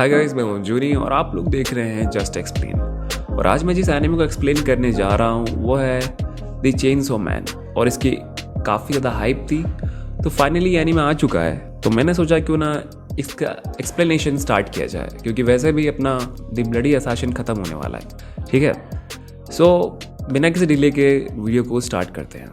Hi guys, मैं हूं जूनी और आप लोग देख रहे हैं जस्ट एक्सप्लेन। और आज मैं जिस एनिमे को एक्सप्लेन करने जा रहा हूं वो है द चेनसो मैन। और इसकी काफ़ी ज़्यादा हाइप थी, तो फाइनली एनिमे आ चुका है। तो मैंने सोचा क्यों ना इसका एक्सप्लेनेशन स्टार्ट किया जाए, क्योंकि वैसे भी अपना द ब्लडी असैसिन ख़त्म होने वाला है। ठीक है, सो बिना किसी डिले के वीडियो को स्टार्ट करते हैं।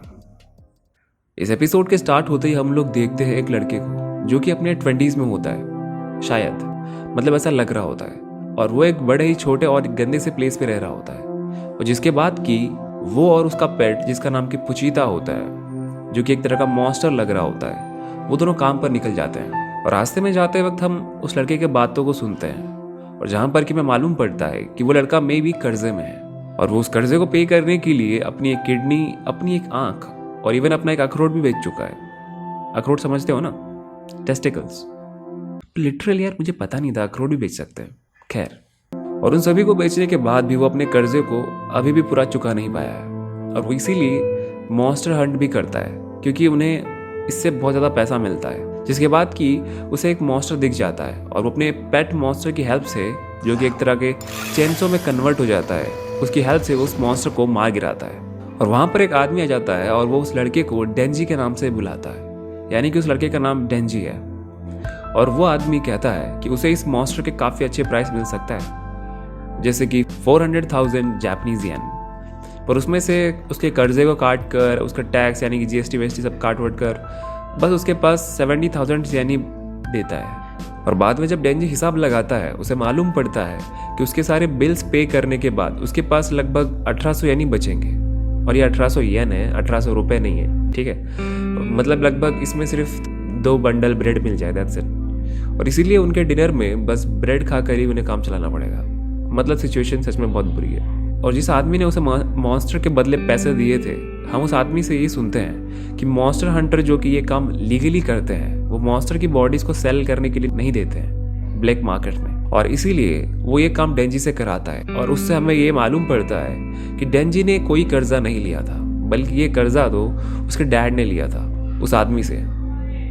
इस एपिसोड के स्टार्ट होते ही हम लोग देखते हैं एक लड़के को जो कि अपने 20s में होता है, शायद, मतलब ऐसा लग रहा होता है। और वो एक बड़े ही छोटे और गंदे से प्लेस पे रह रहा होता है। और जिसके बाद कि वो और उसका पेट, जिसका नाम कि पुचीता होता है, जो कि एक तरह का मॉन्स्टर लग रहा होता है, वो दोनों काम पर निकल जाते हैं। और रास्ते में जाते वक्त हम उस लड़के के बातों को सुनते हैं, और जहाँ पर कि हमें मालूम पड़ता है कि वो लड़का मे भी कर्जे में है, और वो उस कर्जे को पे करने के लिए अपनी एक किडनी, अपनी एक आंख और इवन अपना एक अखरोट भी बेच चुका है। अखरोट समझते हो ना, टेस्टिकल्स। लिटरली यार, मुझे पता नहीं था अखरोट भी बेच सकते हैं। खैर, और उन सभी को बेचने के बाद भी वो अपने कर्जे को अभी भी पूरा चुका नहीं पाया है। और वो इसीलिए मॉन्स्टर हंट भी करता है, क्योंकि उन्हें इससे बहुत ज़्यादा पैसा मिलता है। जिसके बाद कि उसे एक मॉन्स्टर दिख जाता है, और वो अपने पेट मॉन्स्टर की हेल्प से, जो कि एक तरह के चेनसो में कन्वर्ट हो जाता है, उसकी हेल्प से उस मॉन्स्टर को मार गिराता है। और वहाँ पर एक आदमी आ जाता है और वो उस लड़के को डेंजी के नाम से बुलाता है, यानी कि उस लड़के का नाम डेंजी है। और वो आदमी कहता है कि उसे इस मॉन्स्टर के काफ़ी अच्छे प्राइस मिल सकता है, जैसे कि 400,000 जापानीज येन। पर उसमें से उसके कर्जे को काट कर, उसका टैक्स यानी कि जीएसटी वेस्टी सब काट वट कर, बस उसके पास 70,000 येन ही देता है। और बाद में जब डेंजी हिसाब लगाता है, उसे मालूम पड़ता है कि उसके सारे बिल्स पे करने के बाद उसके पास लगभग 1800 येन ही बचेंगे। और ये 1800 येन है, 1800 रुपये नहीं है। ठीक है, मतलब लगभग इसमें सिर्फ 2 बंडल ब्रेड मिल जाए, दैट्स इट। और इसीलिए उनके डिनर में बस ब्रेड खाकर ही उन्हें काम चलाना पड़ेगा। मतलब सिचुएशन सच में बहुत बुरी है। और जिस आदमी ने उसे मॉन्स्टर के बदले पैसे दिए थे, हम उस आदमी से ये सुनते हैं कि मॉन्स्टर हंटर जो कि ये काम लीगली करते हैं, वो मॉन्स्टर की बॉडीज को सेल करने के लिए नहीं देते हैं ब्लैक मार्केट में। और इसीलिए वो ये काम डेंजी से कराता है। और उससे हमें ये मालूम पड़ता है कि डेंजी ने कोई कर्जा नहीं लिया था, बल्कि ये कर्जा तो उसके डैड ने लिया था उस आदमी से,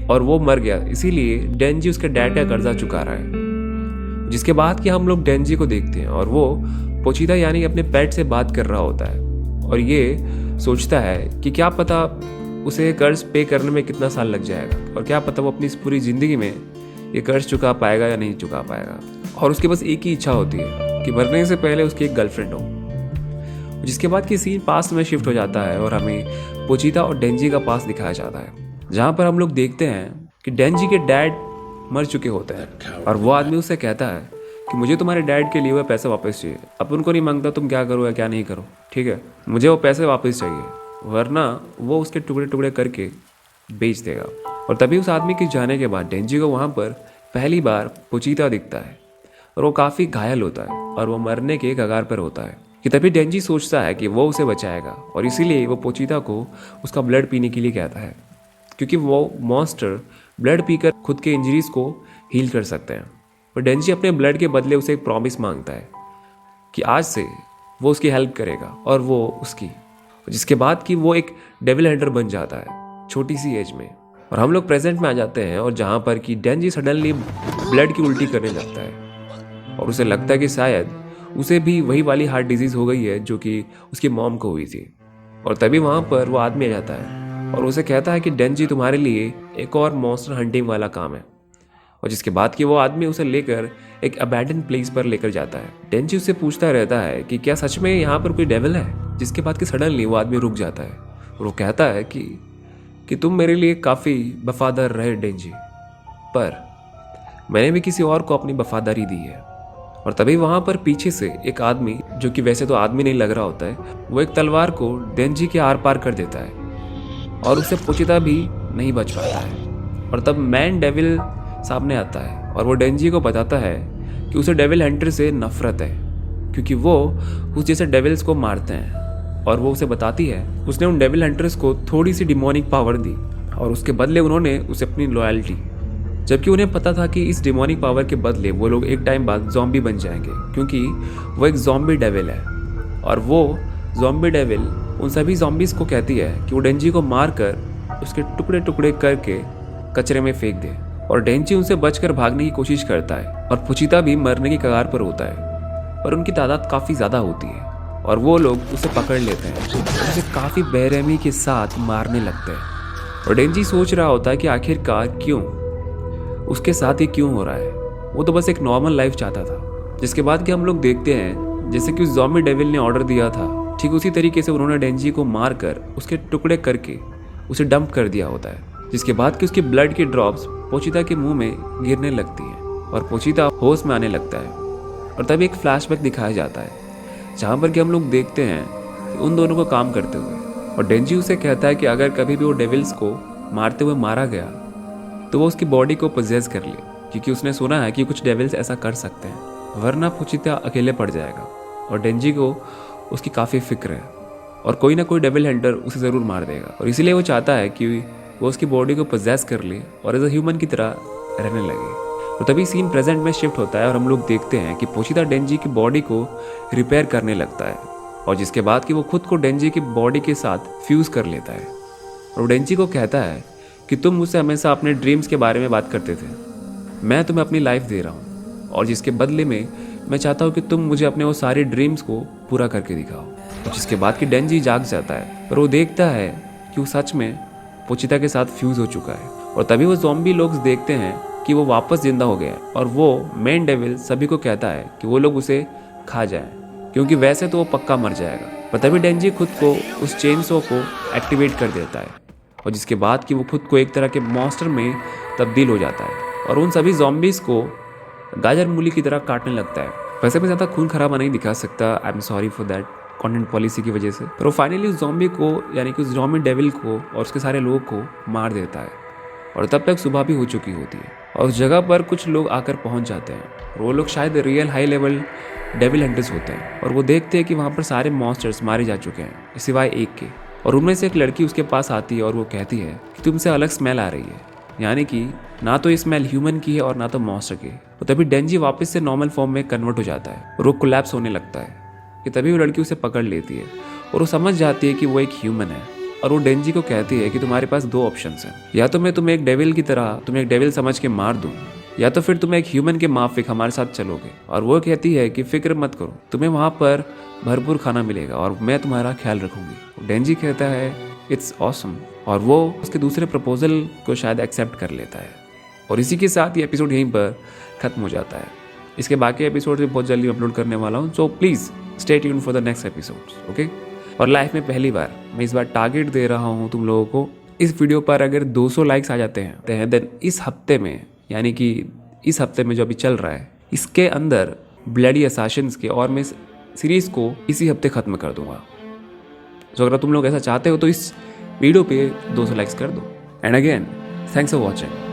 और वो मर गया। इसीलिए डेंजी उसके डैड का कर्जा चुका रहा है। जिसके बाद कि हम लोग डेंजी को देखते हैं, और वो पोचीता यानी अपने पेट से बात कर रहा होता है, और ये सोचता है कि क्या पता उसे कर्ज पे करने में कितना साल लग जाएगा, और क्या पता वो अपनी इस पूरी ज़िंदगी में ये कर्ज चुका पाएगा या नहीं चुका पाएगा। और उसके बस एक ही इच्छा होती है कि मरने से पहले उसकी एक गर्लफ्रेंड हो। जिसके बाद कि सीन पास्ट में शिफ्ट हो जाता है, और हमें पोचीता और डेंजी का पास्ट दिखाया जाता है, जहाँ पर हम लोग देखते हैं कि डेंजी के डैड मर चुके होते हैं। और वो आदमी उससे कहता है कि मुझे तुम्हारे डैड के लिए हुए पैसे वापस चाहिए। अब उनको नहीं मांगता तुम क्या करो या क्या नहीं करो, ठीक है, मुझे वो पैसे वापस चाहिए, वरना वो उसके टुकड़े टुकड़े करके बेच देगा। और तभी उस आदमी के जाने के बाद डेंजी को वहाँ पर पहली बार पोचीता दिखता है, और वो काफ़ी घायल होता है, और वो मरने के कगार पर होता है। कि तभी डेंजी सोचता है कि वो उसे बचाएगा, और इसीलिए वो पोचीता को उसका ब्लड पीने के लिए कहता है, क्योंकि वो मॉन्स्टर ब्लड पीकर खुद के इंजरीज को हील कर सकते हैं। और डेंजी अपने ब्लड के बदले उसे एक प्रॉमिस मांगता है कि आज से वो उसकी हेल्प करेगा, और वो उसकी। जिसके बाद कि वो एक डेविल हंटर बन जाता है छोटी सी एज में। और हम लोग प्रेजेंट में आ जाते हैं, और जहाँ पर कि डेंजी सडनली ब्लड की उल्टी करने लगता है, और उसे लगता है कि शायद उसे भी वही वाली हार्ट डिजीज़ हो गई है जो कि उसकी मॉम को हुई थी। और तभी वहाँ पर वो आदमी आ जाता है, और उसे कहता है कि डेंजी तुम्हारे लिए एक और मॉन्स्टर हंटिंग वाला काम है। और जिसके बाद कि वो आदमी उसे लेकर एक अबैंडन प्लेस पर लेकर जाता है। डेंजी उससे पूछता रहता है कि क्या सच में यहाँ पर कोई डेविल है। जिसके बाद कि सडनली वो आदमी रुक जाता है, और वो कहता है कि तुम मेरे लिए काफ़ी वफादार रहे डेंजी, पर मैंने भी किसी और को अपनी वफादारी दी है। और तभी वहाँ पर पीछे से एक आदमी, जो कि वैसे तो आदमी नहीं लग रहा होता है, वो एक तलवार को डेंजी के आर पार कर देता है, और उससे पोचीता भी नहीं बच पाता है। और तब मैन डेविल सामने आता है, और वो डेंजी को बताता है कि उसे डेविल हंटर से नफरत है, क्योंकि वो उस जैसे डेविल्स को मारते हैं। और वो उसे बताती है उसने उन डेविल हंटर्स को थोड़ी सी डिमोनिक पावर दी, और उसके बदले उन्होंने उसे अपनी लॉयल्टी, जबकि उन्हें पता था कि इस डिमोनिक पावर के बदले वो लोग एक टाइम बाद ज़ॉम्बी बन जाएंगे, क्योंकि वो एक ज़ॉम्बी डेविल है। और वो ज़ॉम्बी डेविल उन सभी ज़ॉम्बीज़ को कहती है कि वो डेंजी को मार कर उसके टुकड़े टुकड़े करके कचरे में फेंक दे। और डेंजी उनसे बचकर भागने की कोशिश करता है और पुचिता भी मरने की कगार पर होता है, पर उनकी तादाद काफ़ी ज़्यादा होती है और वो लोग उसे पकड़ लेते हैं और उसे काफ़ी बेरहमी के साथ मारने लगते हैं। और डेंजी सोच रहा होता है कि आखिरकार क्यों उसके साथ ये क्यों हो रहा है। वो तो बस एक नॉर्मल लाइफ चाहता था। जिसके बाद कि हम लोग देखते हैं जैसे कि उस ज़ॉम्बी डेविल ने ऑर्डर दिया था, ठीक उसी तरीके से उन्होंने डेंजी को मार कर उसके टुकड़े करके उसे डंप कर दिया होता है। जिसके बाद कि उसकी ब्लड की ड्रॉप्स पोचिता के मुंह में गिरने लगती हैं और पोचिता होश में आने लगता है। और तभी एक फ्लैशबैक दिखाया जाता है जहाँ पर कि हम लोग देखते हैं कि उन दोनों को काम करते हुए, और डेंजी उसे कहता है कि अगर कभी भी वो डेविल्स को मारते हुए मारा गया तो वो उसकी बॉडी को पोजेस कर ले, क्योंकि उसने सुना है कि कुछ डेविल्स ऐसा कर सकते हैं, वरना पोचिता अकेले पड़ जाएगा। और डेंजी को उसकी काफ़ी फिक्र है और कोई ना कोई डेविल हंटर उसे ज़रूर मार देगा, और इसीलिए वो चाहता है कि वो उसकी बॉडी को पोजेस कर ले और एज अ ह्यूमन की तरह रहने लगे। तो तभी सीन प्रेजेंट में शिफ्ट होता है और हम लोग देखते हैं कि पोचिता डेंजी की बॉडी को रिपेयर करने लगता है, और जिसके बाद कि वो खुद को डेंजी की बॉडी के साथ फ्यूज़ कर लेता है। और डेंजी को कहता है कि तुम मुझसे हमेशा अपने ड्रीम्स के बारे में बात करते थे, मैं तुम्हें अपनी लाइफ दे रहा हूँ और जिसके बदले में मैं चाहता हूँ कि तुम मुझे अपने वो सारे ड्रीम्स को पूरा करके दिखाओ। और जिसके बाद कि डेंजी जाग जाता है, पर वो देखता है कि वो सच में पोचिता के साथ फ्यूज़ हो चुका है। और तभी वो ज़ॉम्बी लोग देखते हैं कि वो वापस जिंदा हो गया है, और वो मेन डेविल सभी को कहता है कि वो लोग उसे खा जाएं, क्योंकि वैसे तो वो पक्का मर जाएगा। पर तभी डेंजी खुद को उस चेनसॉ को एक्टिवेट कर देता है, और जिसके बाद कि वो खुद को एक तरह के मॉन्स्टर में तब्दील हो जाता है और उन सभी ज़ॉम्बीज़ को गाजर मूली की तरह काटने लगता है। वैसे मैं ज़्यादा खून खराबा नहीं दिखा सकता, I am sorry for that content policy की वजह से, पर वो फाइनली उस ज़ॉम्बी को यानी कि उस ज़ॉम्बी डेविल को और उसके सारे लोगों को मार देता है। और तब तक सुबह भी हो चुकी होती है और उस जगह पर कुछ लोग आकर पहुंच जाते हैं, और वो लोग शायद real high level devil hunters होते हैं, और वो देखते हैं कि वहाँ पर सारे मॉन्स्टर्स मारे जा चुके हैं सिवाय एक के। और उनमें से एक लड़की उसके पास आती है और वो कहती है कि तुमसे अलग स्मेल आ रही है, यानी कि ना तो ये स्मेल ह्यूमन की है और ना तो मॉन्स्टर की। तो तभी डेंजी वापस से नॉर्मल फॉर्म में कन्वर्ट हो जाता है और वो कोलैप्स होने लगता है कि तभी वो लड़की उसे पकड़ लेती है और वो समझ जाती है कि वो एक ह्यूमन है। और वो डेंजी को कहती है कि तुम्हारे पास दो ऑप्शंस हैं, या तो मैं तुम्हें एक डेविल की तरह तुम्हें एक डेविल समझ के मार दूं, या तो फिर तुम एक ह्यूमन के माफिक हमारे साथ चलोगे। और वो कहती है कि फिक्र मत करो, तुम्हें वहाँ पर भरपूर खाना मिलेगा और मैं तुम्हारा ख्याल रखूंगी। डेंजी कहता है इट्स ऑसम, और वो उसके दूसरे प्रपोजल को शायद एक्सेप्ट कर लेता है। और इसी के साथ ये एपिसोड यहीं पर ख़त्म हो जाता है। इसके बाकी एपिसोड भी बहुत जल्दी अपलोड करने वाला हूँ, so please stay tuned for the next episodes, okay. और लाइफ में पहली बार मैं इस बार टारगेट दे रहा हूँ तुम लोगों को, इस वीडियो पर अगर 200 लाइक्स आ जाते हैं देन इस हफ्ते में, यानी कि इस हफ्ते में जो अभी चल रहा है इसके अंदर ब्लडी असैसिन्स के और मैं सीरीज़ को इसी हफ्ते ख़त्म कर दूंगा। तो अगर तुम लोग ऐसा चाहते हो तो इस वीडियो पे 200 लाइक्स कर दो। And again thanks for watching.